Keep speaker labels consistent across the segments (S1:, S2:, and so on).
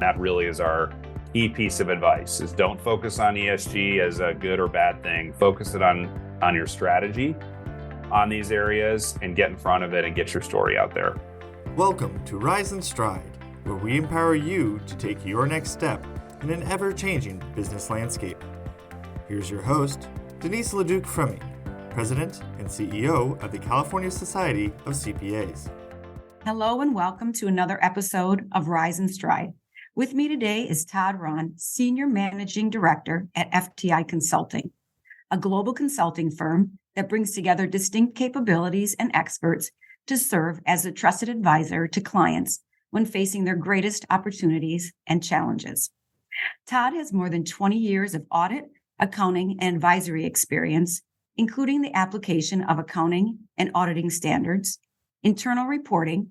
S1: That really is our key piece of advice: is don't focus on ESG as a good or bad thing. Focus it on your strategy on these areas and get in front of it and get your story out there.
S2: Welcome to Rise and Stride, where we empower you to take your next step in an ever-changing business landscape. Here's your host, Denise LeDuc-Froemming, President and CEO of the California Society of CPAs.
S3: Hello and welcome to another episode of Rise and Stride. With me today is Todd Rahn, Senior Managing Director at FTI Consulting, a global consulting firm that brings together distinct capabilities and experts to serve as a trusted advisor to clients when facing their greatest opportunities and challenges. Todd has more than 20 years of audit, accounting, and advisory experience, including the application of accounting and auditing standards, internal reporting,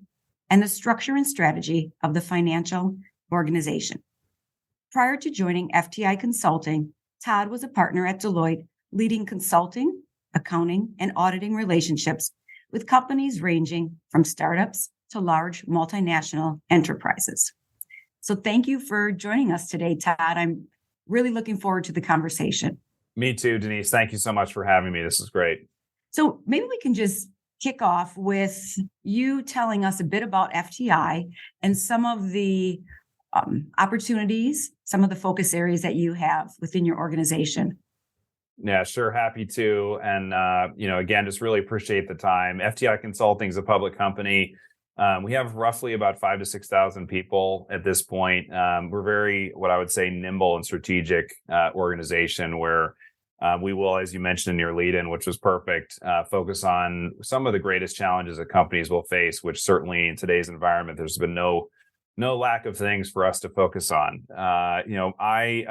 S3: and the structure and strategy of the financial organization. Prior to joining FTI Consulting, Todd was a partner at Deloitte, leading consulting, accounting, and auditing relationships with companies ranging from startups to large multinational enterprises. So thank you for joining us today, Todd. I'm really looking forward to the conversation.
S1: Me too, Denise. Thank you so much for having me. This is great.
S3: So maybe we can just kick off with you telling us a bit about FTI and some of the opportunities, some of the focus areas that you have within your organization.
S1: Yeah, sure. Happy to. And, again, just really appreciate the time. FTI Consulting is a public company. We have roughly about 5,000 to 6,000 people at this point. We're very, what I would say, nimble and strategic organization where we will, as you mentioned in your lead-in, which was perfect, focus on some of the greatest challenges that companies will face, which certainly in today's environment, there's been no lack of things for us to focus on. I,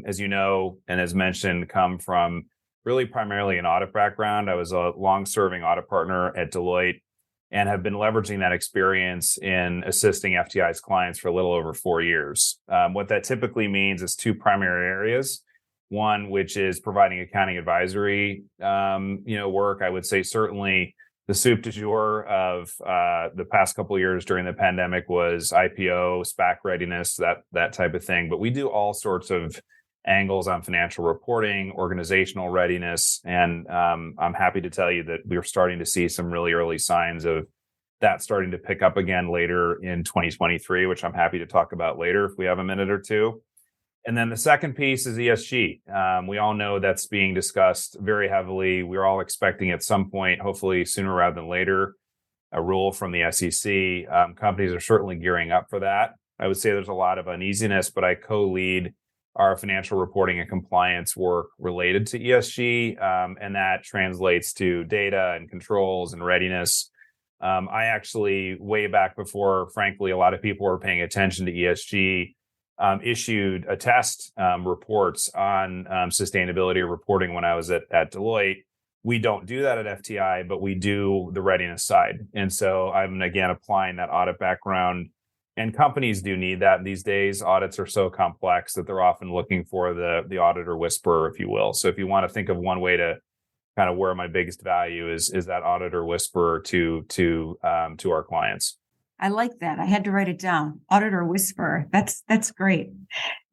S1: as you know, and as mentioned, come from really primarily an audit background. I was a long-serving audit partner at Deloitte and have been leveraging that experience in assisting FTI's clients for a little over 4 years. What that typically means is two primary areas. One, which is providing accounting advisory, work. I would say certainly the soup du jour of the past couple of years during the pandemic was IPO, SPAC readiness, that type of thing. But we do all sorts of angles on financial reporting, organizational readiness, and I'm happy to tell you that we're starting to see some really early signs of that starting to pick up again later in 2023, which I'm happy to talk about later if we have a minute or two. And then the second piece is ESG. We all know that's being discussed very heavily. We're all expecting at some point, hopefully sooner rather than later, a rule from the SEC. Companies are certainly gearing up for that. I would say there's a lot of uneasiness, but I co-lead our financial reporting and compliance work related to ESG, and that translates to data and controls and readiness. I actually, way back before, frankly, a lot of people were paying attention to ESG, issued a test reports on sustainability reporting when I was at Deloitte. We don't do that at FTI, but we do the readiness side. And so I'm, again, applying that audit background. And companies do need that these days. Audits are so complex that they're often looking for the auditor whisperer, if you will. So if you want to think of one way to kind of where my biggest value is that auditor whisperer to our clients.
S3: I like that. I had to write it down. Auditor whisperer. That's great.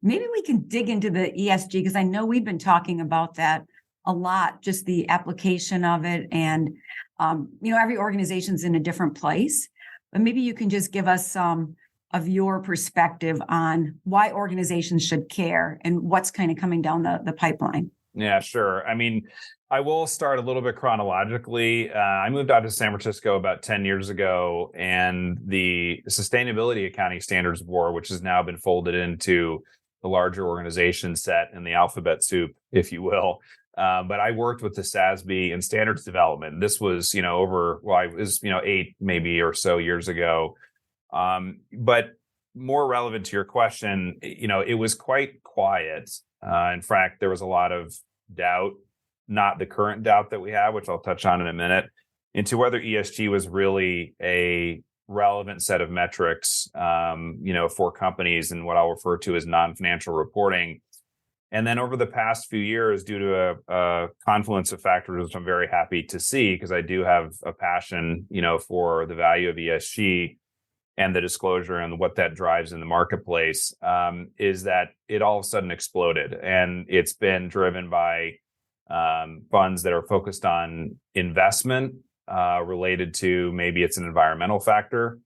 S3: Maybe we can dig into the ESG because I know we've been talking about that a lot, just the application of it. And, every organization's in a different place. But maybe you can just give us some of your perspective on why organizations should care and what's kind of coming down the pipeline.
S1: Yeah, sure. I mean, I will start a little bit chronologically. I moved out to San Francisco about 10 years ago, and the Sustainability Accounting Standards Board, which has now been folded into the larger organization set in the alphabet soup, if you will. But I worked with the SASB in standards development. This was, it was 8 maybe or so years ago. But more relevant to your question, it was quite quiet. In fact, there was a lot of doubt, not the current doubt that we have, which I'll touch on in a minute, into whether ESG was really a relevant set of metrics, for companies and what I'll refer to as non-financial reporting. And then over the past few years, due to a confluence of factors, which I'm very happy to see, because I do have a passion, for the value of ESG, and the disclosure and what that drives in the marketplace, is that it all of a sudden exploded, and it's been driven by funds that are focused on investment related to, maybe it's an environmental factor.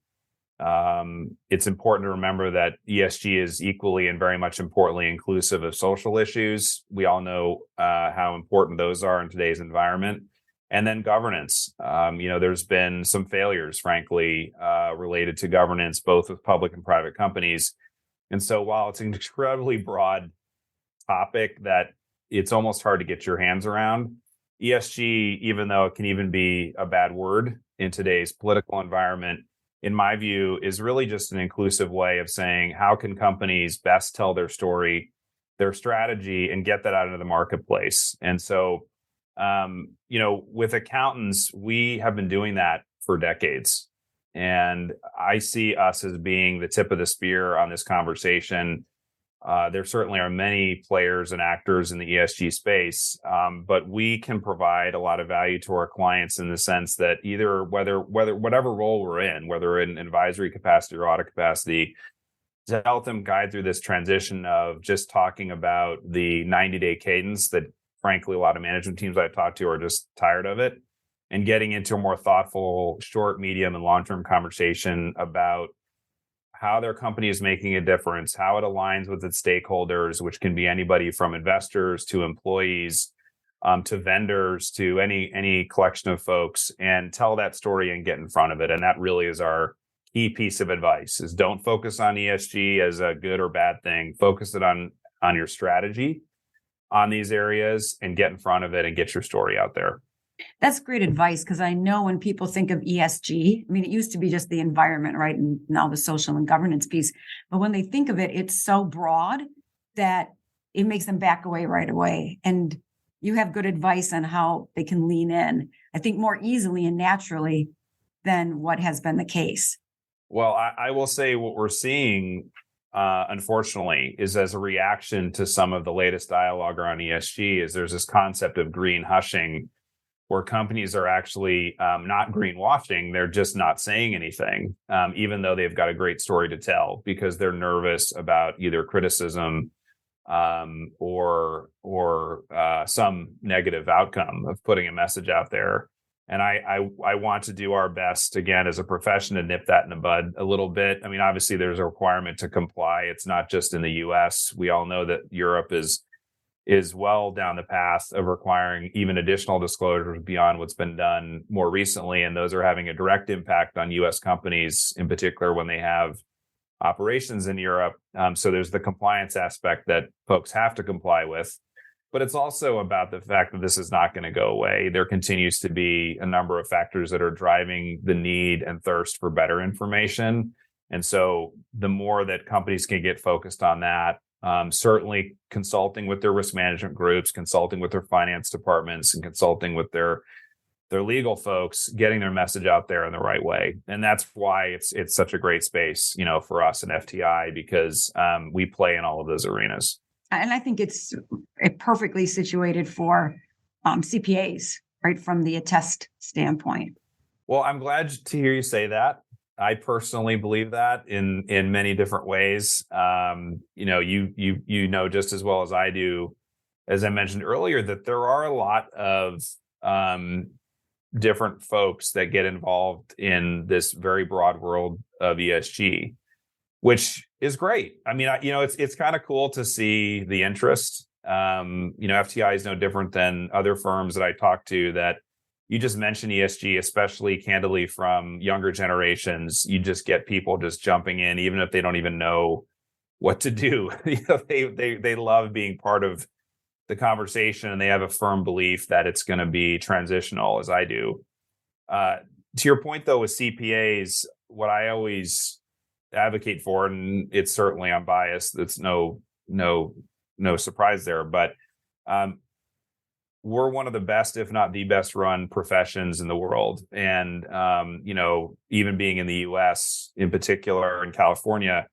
S1: It's important to remember that ESG is equally and very much importantly inclusive of social issues. We all know how important those are in today's environment. And then governance. There's been some failures, frankly, related to governance, both with public and private companies. And so while it's an incredibly broad topic that it's almost hard to get your hands around, ESG, even though it can even be a bad word in today's political environment, in my view, is really just an inclusive way of saying, how can companies best tell their story, their strategy, and get that out into the marketplace? And so, with accountants, we have been doing that for decades. And I see us as being the tip of the spear on this conversation. There certainly are many players and actors in the ESG space, but we can provide a lot of value to our clients in the sense that either whatever role we're in, whether in advisory capacity or audit capacity, to help them guide through this transition of just talking about the 90-day cadence that, frankly, a lot of management teams I've talked to are just tired of it, and getting into a more thoughtful, short, medium, and long-term conversation about how their company is making a difference, how it aligns with its stakeholders, which can be anybody from investors to employees, to vendors, to any collection of folks, and tell that story and get in front of it. And that really is our key piece of advice: is don't focus on ESG as a good or bad thing. Focus it on your strategy on these areas and get in front of it and get your story out there.
S3: That's great advice, because I know when people think of ESG, I mean, it used to be just the environment, right? And now the social and governance piece. But when they think of it, it's so broad that it makes them back away right away. And you have good advice on how they can lean in, I think, more easily and naturally than what has been the case.
S1: Well, I will say what we're seeing, unfortunately, is as a reaction to some of the latest dialogue around ESG, is there's this concept of green hushing, where companies are actually not greenwashing, they're just not saying anything, even though they've got a great story to tell, because they're nervous about either criticism or some negative outcome of putting a message out there. And I want to do our best, again, as a profession, to nip that in the bud a little bit. I mean, obviously, there's a requirement to comply. It's not just in the US. We all know that Europe is well down the path of requiring even additional disclosures beyond what's been done more recently. And those are having a direct impact on US companies, in particular when they have operations in Europe. So there's the compliance aspect that folks have to comply with. But it's also about the fact that this is not going to go away. There continues to be a number of factors that are driving the need and thirst for better information. And so the more that companies can get focused on that, certainly consulting with their risk management groups, consulting with their finance departments, and consulting with their legal folks, getting their message out there in the right way. And that's why it's such a great space, for us in FTI, because we play in all of those arenas.
S3: And I think it's perfectly situated for CPAs, right, from the attest standpoint.
S1: Well, I'm glad to hear you say that. I personally believe that in many different ways. You know just as well as I do, as I mentioned earlier, that there are a lot of different folks that get involved in this very broad world of ESG, which is great. I mean, it's kind of cool to see the interest. FTI is no different than other firms that I talk to that. You just mentioned ESG, especially candidly from younger generations. You just get people just jumping in, even if they don't even know what to do. They love being part of the conversation, and they have a firm belief that it's going to be transitional, as I do. To your point, though, with CPAs, what I always advocate for, and it's certainly unbiased, it's no surprise there, but we're one of the best, if not the best run professions in the world. And, even being in the US in particular, in California,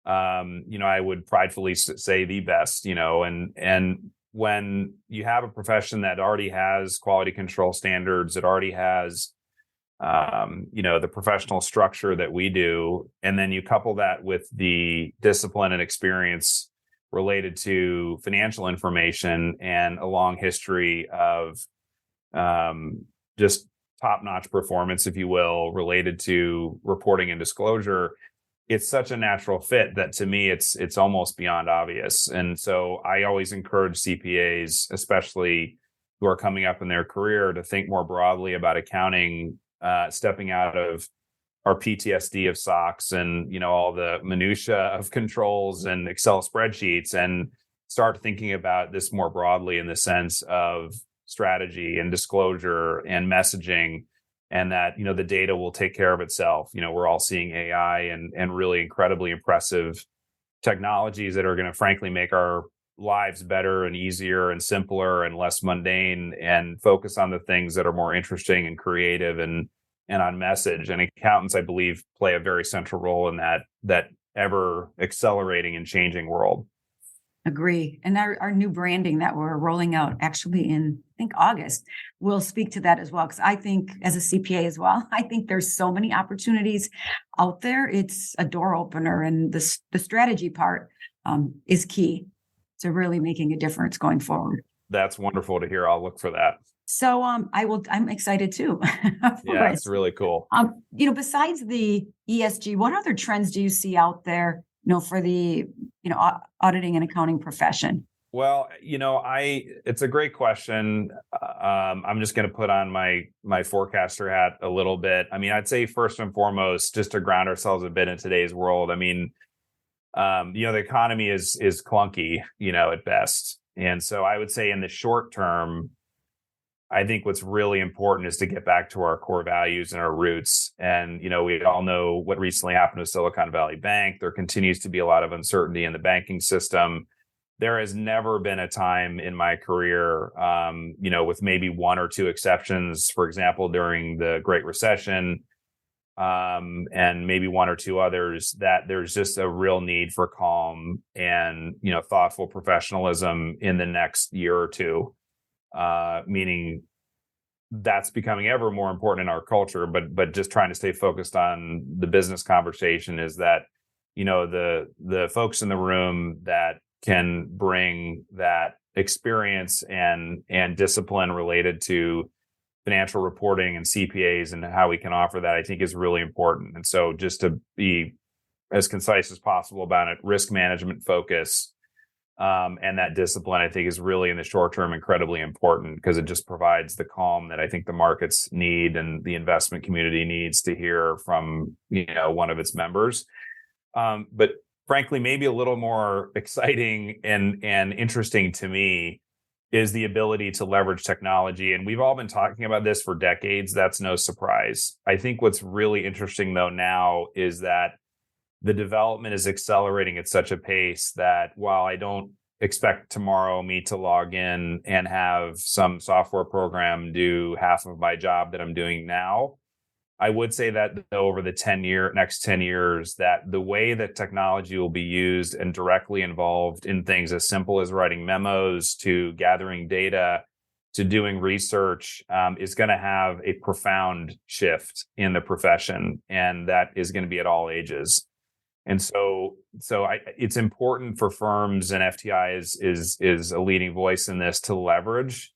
S1: I would pridefully say the best, and when you have a profession that already has quality control standards, it already has the professional structure that we do, and then you couple that with the discipline and experience related to financial information and a long history of just top-notch performance, if you will, related to reporting and disclosure. It's such a natural fit that to me it's almost beyond obvious. And so I always encourage CPAs, especially who are coming up in their career, to think more broadly about accounting, stepping out of our PTSD of SOX and all the minutia of controls and Excel spreadsheets, and start thinking about this more broadly in the sense of strategy and disclosure and messaging, and that the data will take care of itself. We're all seeing AI and really incredibly impressive technologies that are going to frankly make our lives better and easier and simpler and less mundane, and focus on the things that are more interesting and creative and on message. And accountants, I believe, play a very central role in that ever accelerating and changing world.
S3: Agree. And our new branding that we're rolling out actually in, I think, August, will speak to that as well. Because I think as a CPA as well, I think there's so many opportunities out there. It's a door opener, and the strategy part is key to really making a difference going forward.
S1: That's wonderful to hear. I'll look for that.
S3: So I'm excited too.
S1: Yeah, it's really cool.
S3: Besides the ESG, what other trends do you see out there, for the, auditing and accounting profession?
S1: Well, it's a great question. I'm just going to put on my forecaster hat a little bit. I mean, I'd say first and foremost, just to ground ourselves a bit in today's world. I mean, the economy is clunky, at best. And so I would say in the short term, I think what's really important is to get back to our core values and our roots. And, we all know what recently happened to Silicon Valley Bank. There continues to be a lot of uncertainty in the banking system. There has never been a time in my career, with maybe one or two exceptions, for example, during the Great Recession, and maybe one or two others, that there's just a real need for calm and, thoughtful professionalism in the next year or two. Meaning that's becoming ever more important in our culture, but just trying to stay focused on the business conversation is that, the folks in the room that can bring that experience and discipline related to financial reporting and CPAs and how we can offer that, I think is really important. And so just to be as concise as possible about it, risk management focus, and that discipline, I think, is really in the short term incredibly important, because it just provides the calm that I think the markets need and the investment community needs to hear from one of its members. But frankly, maybe a little more exciting and interesting to me is the ability to leverage technology. And we've all been talking about this for decades. That's no surprise. I think what's really interesting, though, now is that the development is accelerating at such a pace that while I don't expect tomorrow me to log in and have some software program do half of my job that I'm doing now, I would say that over the next 10 years, that the way that technology will be used and directly involved in things as simple as writing memos to gathering data to doing research is going to have a profound shift in the profession, and that is going to be at all ages. And so it's important for firms, and FTI is a leading voice in this, to leverage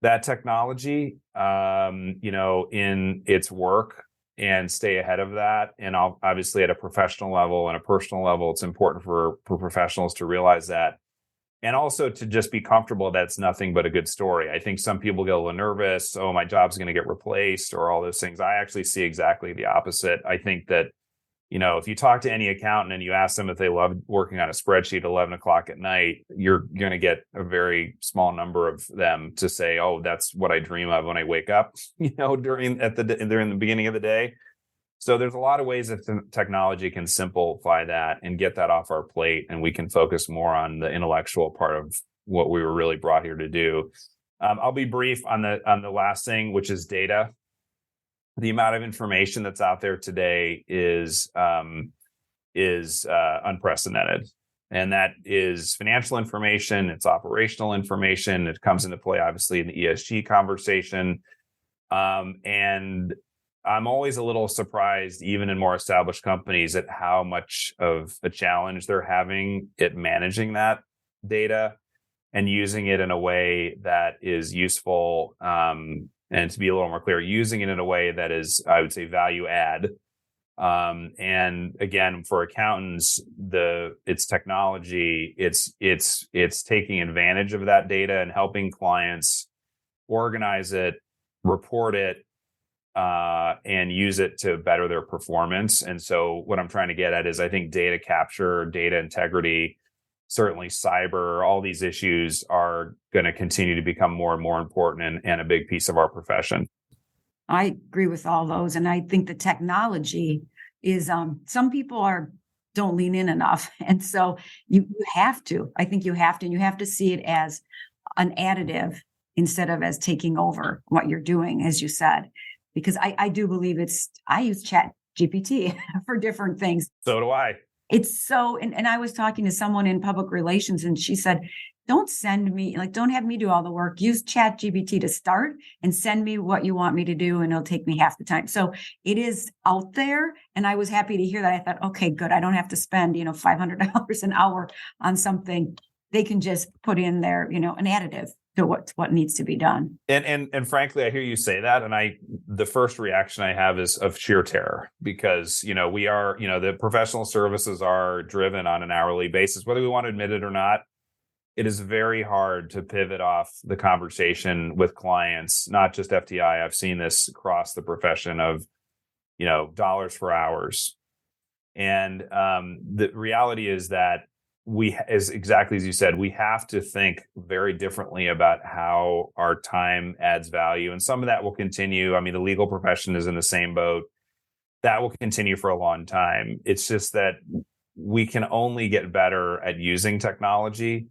S1: that technology, in its work and stay ahead of that. And obviously at a professional level and a personal level, it's important for professionals to realize that. And also to just be comfortable that's nothing but a good story. I think some people get a little nervous. Oh, my job's going to get replaced, or all those things. I actually see exactly the opposite. I think that, if you talk to any accountant and you ask them if they love working on a spreadsheet at 11 o'clock at night, you're going to get a very small number of them to say, oh, that's what I dream of when I wake up, during the beginning of the day. So there's a lot of ways that technology can simplify that and get that off our plate, and we can focus more on the intellectual part of what we were really brought here to do. I'll be brief on the last thing, which is data. The amount of information that's out there today is unprecedented, and that is financial information. It's operational information. It comes into play, obviously, in the ESG conversation, and I'm always a little surprised, even in more established companies, at how much of a challenge they're having at managing that data and using it in a way that is useful. And to be a little more clear, using it in a way that is, I would say, value add. And again, for accountants, it's technology, it's taking advantage of that data and helping clients organize it, report it, and use it to better their performance. And so what I'm trying to get at is I think data capture, data integrity, certainly cyber, all these issues are going to continue to become more and more important and a big piece of our profession.
S3: I agree with all those. And I think the technology is, some people don't lean in enough. And so you have to, I think you have to, and you have to see it as an additive instead of as taking over what you're doing, as you said, because I do believe I use Chat GPT for different things.
S1: So do I.
S3: It's so, and I was talking to someone in public relations and she said, don't have me do all the work. Use Chat GPT to start and send me what you want me to do. And it'll take me half the time. So it is out there. And I was happy to hear that. I thought, okay, good. I don't have to spend, $500 an hour on something. They can just put in there, an additive to what needs to be done.
S1: And frankly, I hear you say that. And the first reaction I have is of sheer terror because, we are, the professional services are driven on an hourly basis, whether we want to admit it or not. It is very hard to pivot off the conversation with clients, not just FTI. I've seen this across the profession of, dollars for hours. And the reality is that exactly as you said, we have to think very differently about how our time adds value. And some of that will continue. I mean, the legal profession is in the same boat. That will continue for a long time. It's just that we can only get better at using technology.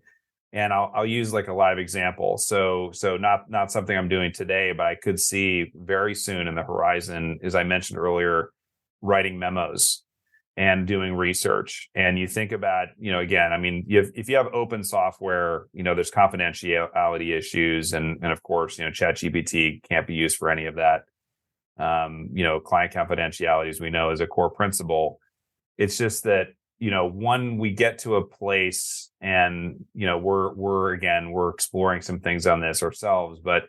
S1: And I'll use like a live example. So not something I'm doing today, but I could see very soon in the horizon, as I mentioned earlier, writing memos and doing research. And you think about, again, I mean, if you have open software, there's confidentiality issues. And of course, ChatGPT can't be used for any of that. Client confidentiality, as we know, is a core principle. It's just that, when we get to a place and, we're exploring some things on this ourselves, but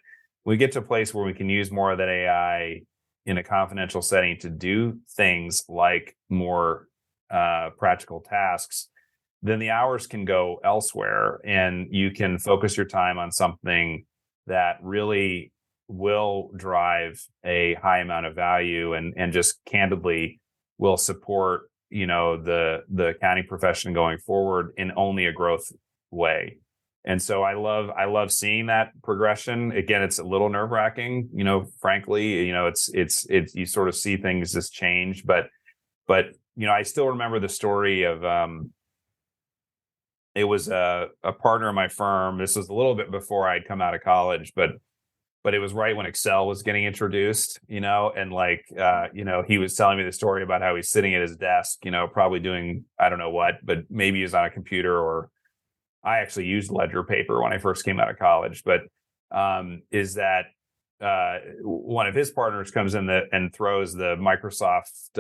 S1: we get to a place where we can use more of that AI in a confidential setting to do things like more practical tasks, then the hours can go elsewhere and you can focus your time on something that really will drive a high amount of value and just candidly will support the accounting profession going forward in only a growth way. And so I love seeing that progression. Again, it's a little nerve-wracking, frankly, it's you sort of see things just change, but I still remember the story of it was a partner of my firm. This was a little bit before I'd come out of college, but it was right when Excel was getting introduced, and he was telling me the story about how he's sitting at his desk, probably doing, I don't know what, but maybe he was on a computer, or I actually used ledger paper when I first came out of college, but is that one of his partners comes in and throws the Microsoft,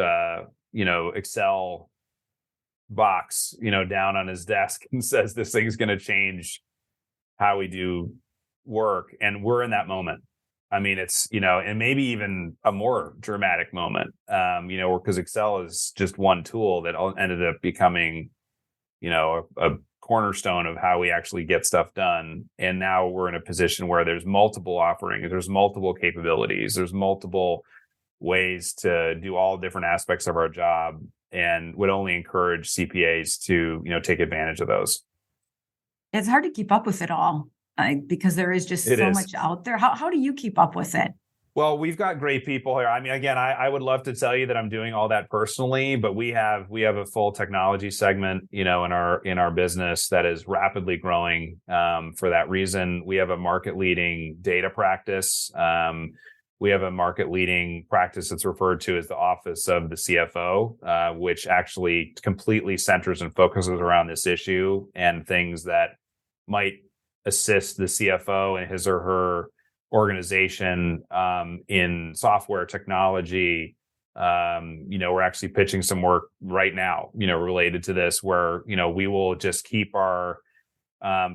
S1: Excel box, down on his desk and says, this thing's going to change how we do work. And we're in that moment. I mean, it's, and maybe even a more dramatic moment, because Excel is just one tool that ended up becoming, a cornerstone of how we actually get stuff done. And now we're in a position where there's multiple offerings, there's multiple capabilities, there's multiple ways to do all different aspects of our job, and would only encourage CPAs to, take advantage of those.
S3: It's hard to keep up with it all. Because there is just so much out there. How do you keep up with it?
S1: Well, we've got great people here. I mean, again, I would love to tell you that I'm doing all that personally, but we have a full technology segment, in our business that is rapidly growing. For that reason, we have a market leading data practice. We have a market leading practice that's referred to as the Office of the CFO, which actually completely centers and focuses around this issue and things that might assist the CFO in his or her organization in software technology. We're actually pitching some work right now, related to this, where, we will just keep our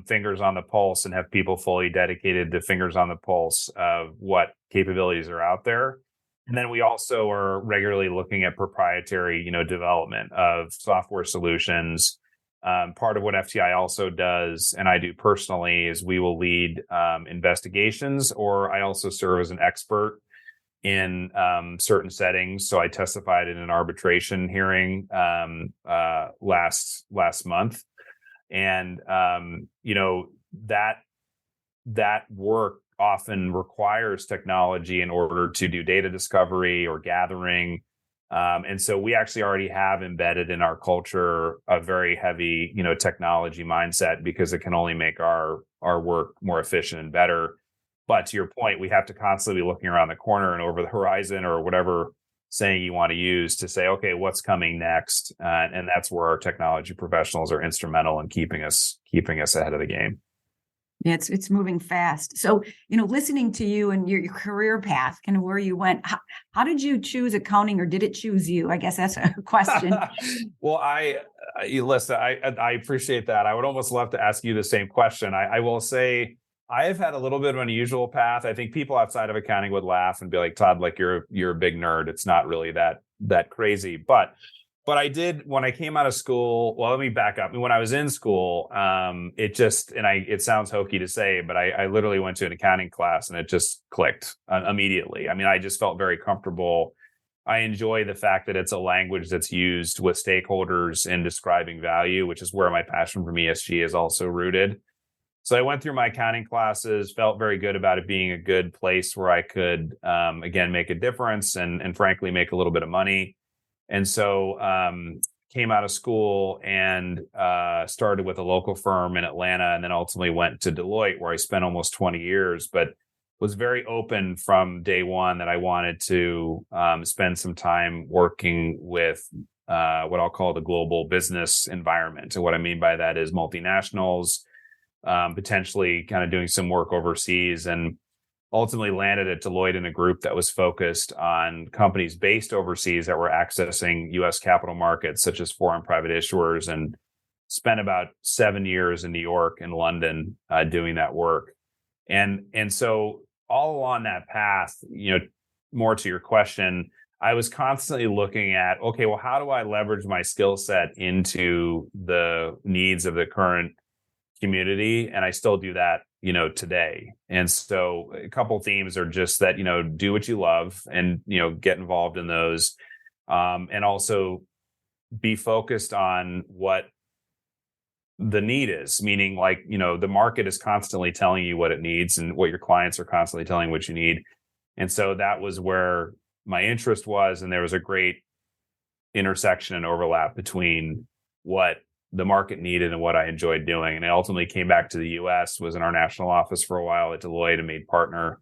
S1: fingers on the pulse and have people fully dedicated to fingers on the pulse of what capabilities are out there. And then we also are regularly looking at proprietary, development of software solutions. Part of what FTI also does, and I do personally, is we will lead investigations, or I also serve as an expert in certain settings. So I testified in an arbitration hearing last month, and that work often requires technology in order to do data discovery or gathering. And so we actually already have embedded in our culture a very heavy, technology mindset, because it can only make our work more efficient and better. But to your point, we have to constantly be looking around the corner and over the horizon, or whatever saying you want to use, to say, okay, what's coming next? And that's where our technology professionals are instrumental in keeping us ahead of the game.
S3: Yeah, it's moving fast. So, listening to you and your career path, kind of where you went, how did you choose accounting, or did it choose you? I guess that's a question.
S1: Well, listen, I appreciate that. I would almost love to ask you the same question. I will say I've had a little bit of an unusual path. I think people outside of accounting would laugh and be like, Todd, like you're a big nerd. It's not really that crazy. But I did, when I came out of school, well, let me back up. When I was in school, it sounds hokey to say, but I literally went to an accounting class and it just clicked immediately. I mean, I just felt very comfortable. I enjoy the fact that it's a language that's used with stakeholders in describing value, which is where my passion for ESG is also rooted. So I went through my accounting classes, felt very good about it being a good place where I could, again, make a difference and frankly, make a little bit of money. And so came out of school and started with a local firm in Atlanta, and then ultimately went to Deloitte, where I spent almost 20 years, but was very open from day one that I wanted to spend some time working with what I'll call the global business environment. And what I mean by that is multinationals, potentially kind of doing some work overseas, and ultimately landed at Deloitte in a group that was focused on companies based overseas that were accessing U.S. capital markets, such as foreign private issuers, and spent about 7 years in New York and London doing that work. And so all along that path, more to your question, I was constantly looking at, okay, well, how do I leverage my skill set into the needs of the current community? And I still do that, today. And so a couple themes are just that, do what you love and, get involved in those. And also be focused on what the need is, meaning like, the market is constantly telling you what it needs, and what your clients are constantly telling what you need. And so that was where my interest was. And there was a great intersection and overlap between what the market needed and what I enjoyed doing. And I ultimately came back to the US, was in our national office for a while at Deloitte, and made partner.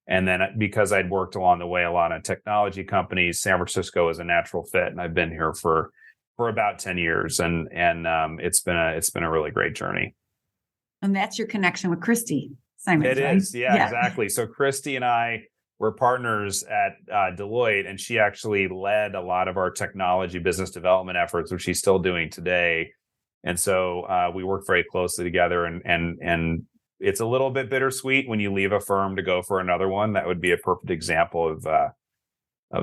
S1: And then because I'd worked along the way a lot on technology companies, San Francisco was a natural fit. And I've been here for about 10 years. And it's been a really great journey.
S3: And that's your connection with Christy Simons,
S1: It
S3: right?
S1: is. Yeah, exactly. So Christy and I were partners at Deloitte, and she actually led a lot of our technology business development efforts, which she's still doing today. And so we work very closely together, and it's a little bit bittersweet when you leave a firm to go for another one. That would be a perfect example of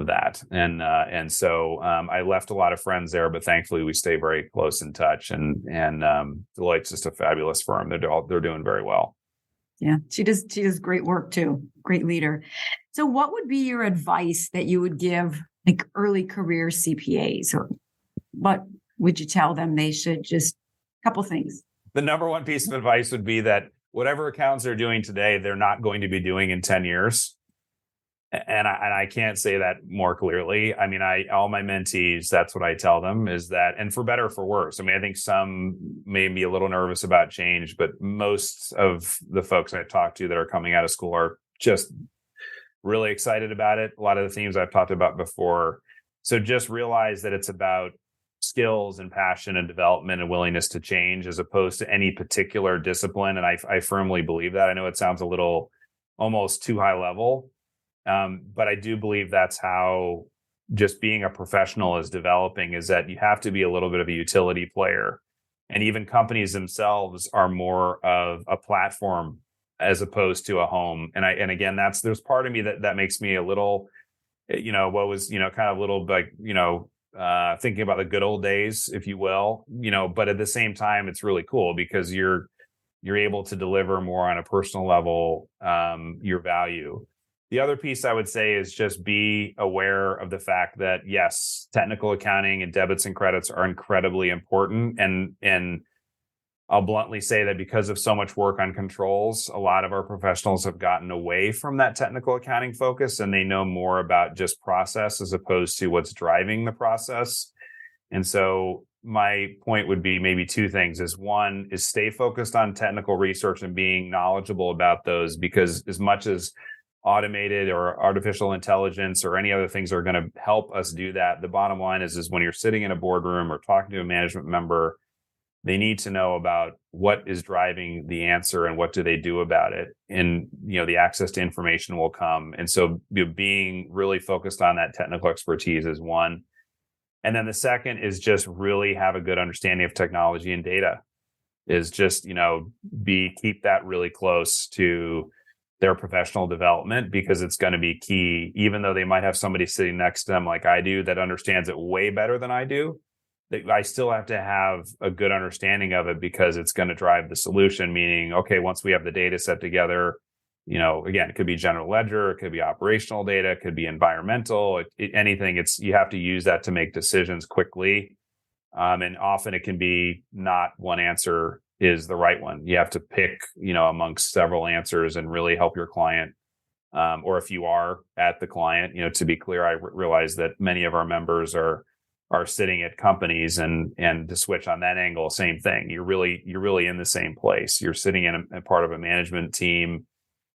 S1: that. And so I left a lot of friends there, but thankfully we stay very close in touch. And Deloitte's just a fabulous firm. They're doing very well.
S3: Yeah, she does great work too. Great leader. So what would be your advice that you would give like early career CPAs, or what would you tell them they should just, a couple things?
S1: The number one piece of advice would be that whatever accountants are doing today, they're not going to be doing in 10 years. And I can't say that more clearly. I mean, all my mentees, that's what I tell them, is that, and for better or for worse. I mean, I think some may be a little nervous about change, but most of the folks I've talked to that are coming out of school are just really excited about it. A lot of the themes I've talked about before. So just realize that it's about skills and passion and development and willingness to change, as opposed to any particular discipline. And I firmly believe that. I know it sounds a little almost too high level. But I do believe that's how just being a professional is developing, is that you have to be a little bit of a utility player. And even companies themselves are more of a platform as opposed to a home. And again, there's part of me that makes me a little, what was, kind of a little like, thinking about the good old days, if you will, but at the same time, it's really cool because you're able to deliver more on a personal level, your value. The other piece I would say is just be aware of the fact that, yes, technical accounting and debits and credits are incredibly important. And I'll bluntly say that because of so much work on controls, a lot of our professionals have gotten away from that technical accounting focus, and they know more about just process as opposed to what's driving the process. And so my point would be maybe two things. One is stay focused on technical research and being knowledgeable about those, because as much as automated or artificial intelligence or any other things are going to help us do that, the bottom line is when you're sitting in a boardroom or talking to a management member, they need to know about what is driving the answer and what do they do about it. And, the access to information will come. And so being really focused on that technical expertise is one. And then the second is just really have a good understanding of technology and data, is just, keep that really close to their professional development, because it's going to be key. Even though they might have somebody sitting next to them like I do that understands it way better than I do, I still have to have a good understanding of it, because it's going to drive the solution. Meaning, okay, once we have the data set together, again, it could be general ledger, it could be operational data, it could be environmental, anything. You have to use that to make decisions quickly. And often it can be not one answer is the right one. You have to pick, amongst several answers and really help your client. Or if you are at the client, to be clear, I realize that many of our members are sitting at companies, and to switch on that angle, same thing. You're really in the same place. You're sitting in a part of a management team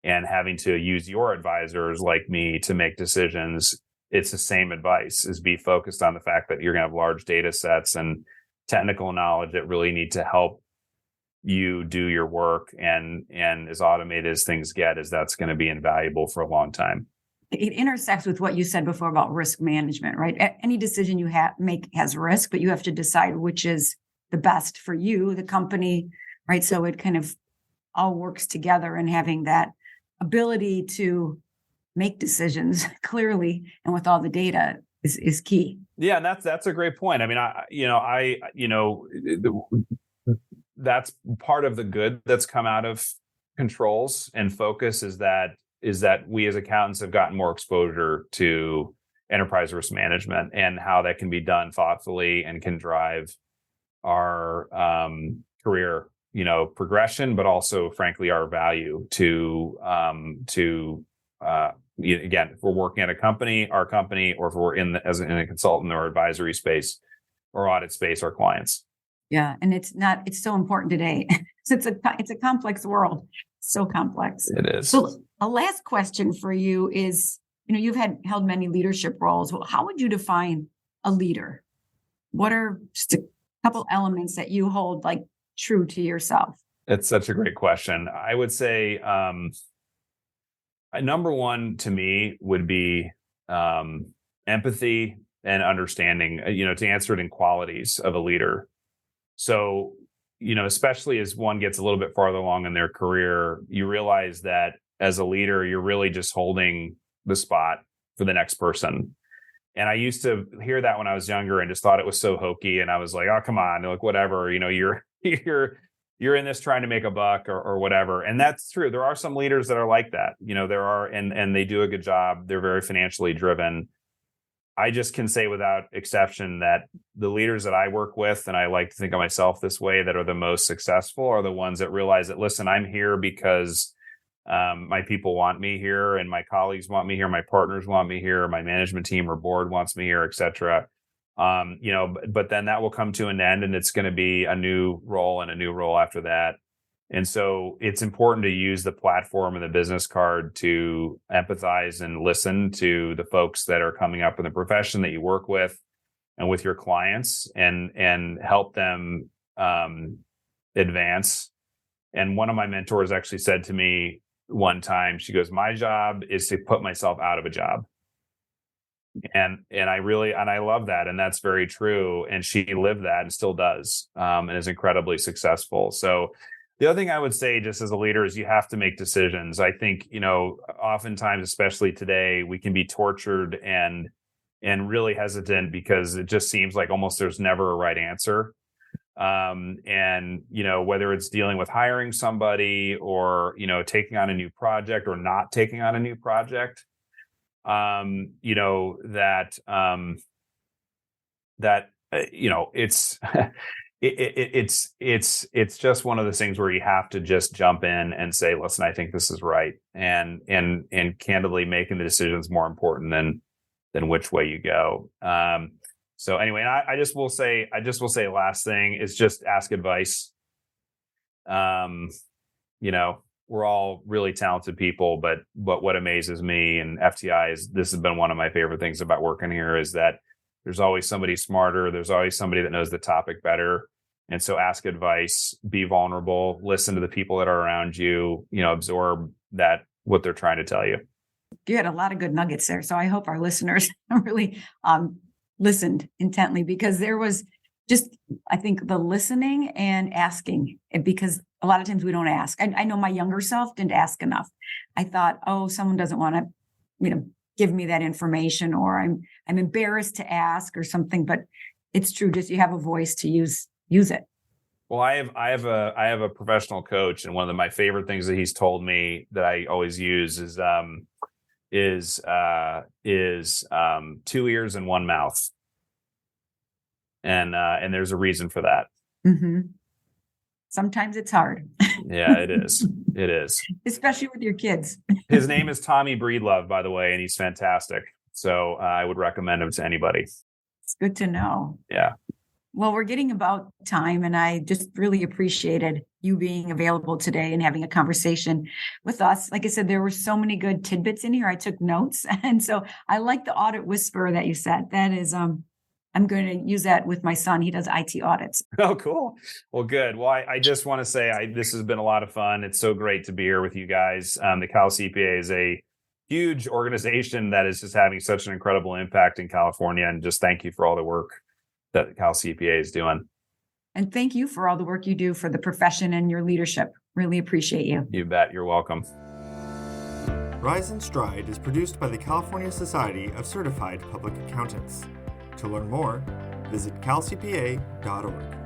S1: and having to use your advisors like me to make decisions. It's the same advice, is be focused on the fact that you're going to have large data sets and technical knowledge that really need to help you do your work. And as automated as things get, that's going to be invaluable for a long time.
S3: It intersects with what you said before about risk management, right? Any decision you make has risk, but you have to decide which is the best for you, the company, right? So it kind of all works together, and having that ability to make decisions clearly and with all the data is key.
S1: Yeah, and that's a great point. I mean, that's part of the good that's come out of controls and focus, is that we as accountants have gotten more exposure to enterprise risk management and how that can be done thoughtfully and can drive our career, progression, but also, frankly, our value to again, if we're working at our company, or if we're in a consultant or advisory space or audit space, our clients.
S3: Yeah, and it's so important today. So it's a complex world. So complex.
S1: It is.
S3: So a last question for you is, you've held many leadership roles. Well, how would you define a leader? What are just a couple elements that you hold like true to yourself?
S1: It's such a great question. I would say number one to me would be empathy and understanding, to answer it in qualities of a leader. So, especially as one gets a little bit farther along in their career, you realize that as a leader, you're really just holding the spot for the next person. And I used to hear that when I was younger and just thought it was so hokey. And I was like, oh, come on, like whatever, you're in this trying to make a buck or whatever. And that's true. There are some leaders that are like that. There are, and they do a good job. They're very financially driven. I just can say without exception that the leaders that I work with, and I like to think of myself this way, that are the most successful are the ones that realize that, listen, I'm here because my people want me here, and my colleagues want me here, my partners want me here, my management team or board wants me here, et cetera. But then that will come to an end, and it's going to be a new role and a new role after that. And so it's important to use the platform and the business card to empathize and listen to the folks that are coming up in the profession that you work with and with your clients, and help them advance. And one of my mentors actually said to me, one time. She goes, "My job is to put myself out of a job." And I love that. And that's very true. And she lived that and still does, and is incredibly successful. So the other thing I would say just as a leader is you have to make decisions. I think, oftentimes, especially today, we can be tortured and really hesitant because it just seems like almost there's never a right answer. Whether it's dealing with hiring somebody or, taking on a new project or not taking on a new project, it's it's just one of those things where you have to just jump in and say, listen, I think this is right. And candidly, making the decisions more important than which way you go. So anyway, I just will say last thing is just ask advice. We're all really talented people, but what amazes me and FTI is this has been one of my favorite things about working here is that there's always somebody smarter. There's always somebody that knows the topic better. And so ask advice, be vulnerable, listen to the people that are around you, absorb what they're trying to tell you.
S3: You had a lot of good nuggets there. So I hope our listeners really listened intently, because there was just, I think, the listening and asking, because a lot of times we don't ask. I know my younger self didn't ask enough. I thought, someone doesn't want to, give me that information, or I'm embarrassed to ask or something. But it's true. Just you have a voice to use it.
S1: Well, I have a professional coach, and one of my favorite things that he's told me that I always use is 2 ears and one mouth. And there's a reason for that.
S3: Mm-hmm. Sometimes it's hard.
S1: Yeah, it is. It is.
S3: Especially with your kids.
S1: His name is Tommy Breedlove, by the way, and he's fantastic. So I would recommend him to anybody.
S3: It's good to know.
S1: Yeah.
S3: Well, we're getting about time, and I just really appreciated you being available today and having a conversation with us. Like I said, there were so many good tidbits in here. I took notes. And so I like the audit whisperer that you said. That is, I'm going to use that with my son. He does IT audits.
S1: Oh, cool. Well, good. Well, I just want to say this has been a lot of fun. It's so great to be here with you guys. The Cal CPA is a huge organization that is just having such an incredible impact in California. And just thank you for all the work that Cal CPA is doing.
S3: And thank you for all the work you do for the profession and your leadership. Really appreciate you.
S1: You bet. You're welcome.
S2: Rise and Stride is produced by the California Society of Certified Public Accountants. To learn more, visit calcpa.org.